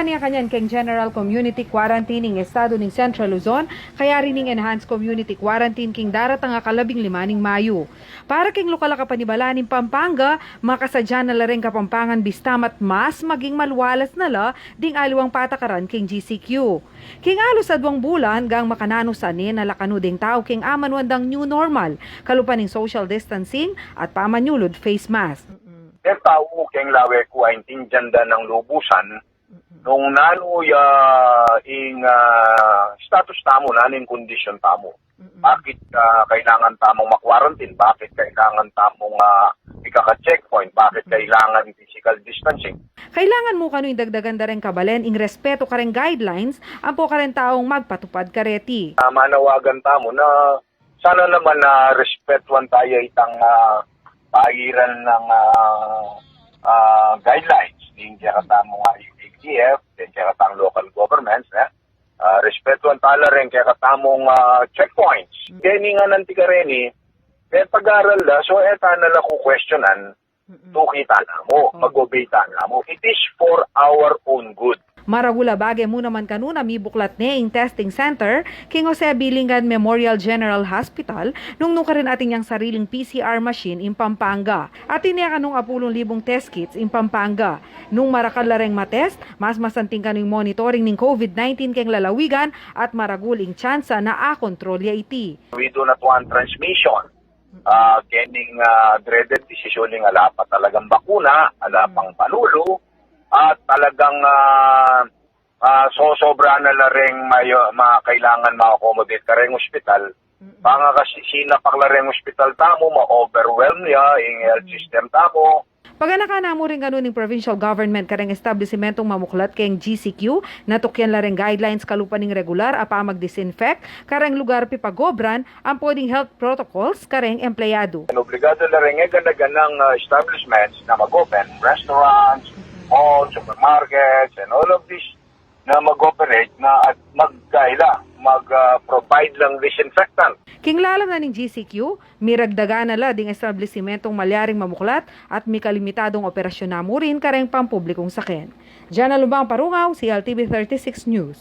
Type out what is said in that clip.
Nakuha niya kanyan keng General Community Quarantine ng Estado ng Central Luzon, kaya rin ng Enhanced Community Quarantine king daratang aka-15 Mayo. Para king lokal kapanibala ng Pampanga, makasadya na lareng Kapampangan bistamat mas maging malwalas na la ding aliwang patakaran king GCQ. King alo sa 2 bulan gang makanano sanin na lakanuding tao king amanwandang new normal, kalupan ng social distancing at pamanyulod face mask. Kaya tao keng lawe ko ay tinjanda ng lubusan nung nanuya status tamo na ning kondisyon tamo. Bakit kailangan tamong makwarantin? Bakit kailangan tamong ikaka-checkpoint? Bakit kailangan physical distancing? Kailangan mo kano'y dagdagan da rin kabalen, ing respeto ka rin guidelines, ang po ka rin taong magpatupad kareti. Manawagan tamo na sana naman na respetuan tayo itang pairan ng guidelines. Hindi kaya katamo nga ATF, hindi kaya katang local governments, respetuan tala rin kaya katamong checkpoints. Kaya nga nanti ka rin kaya pag-aral na, so nala ko questionan, tukita na mo, mag-obey na mo. It is for our own good. Maragula bagay mo naman kanuna mi buklat ing testing center King Jose Bilingan Memorial General Hospital nung ka rin ating yang sariling PCR machine in Pampanga. At iniya kanong 10,000 test kits in Pampanga. Nung marakal lareng matest, mas masanting kanong monitoring ng COVID-19 keng lalawigan at maraguling tsansa na kontrolya iti. We do not want transmission. Kening dreaded decision ng ala pa talagang bakuna, ala pang panulo, at talagang sobra na rin kailangan ma-accommodate ka rin ospital. Panga kasi sinapang la rin ospital tamo, ma-overwhelm niya yung health system tamo. Paganaka na mo rin ganun ng provincial government kareng establishmentong mamuklat keng GCQ, natukyan la rin guidelines kalupan ng regular apa mag-disinfect, kareng lugar pipagobran ang pwedeng health protocols kareng empleyado. Obligado na rin ganda-ganang establishments na mag-open, restaurants, malls, supermarkets, and all of this na mag-operate na at mag-provide lang disinfectant. Kinglalam na ng GCQ, miragdaga na la ding establishmentong malyaring mamuklat at may kalimitadong operasyon na mo rin kareng pampublikong sakin. Diyan na Lubang Parungaw, CLTV 36 News.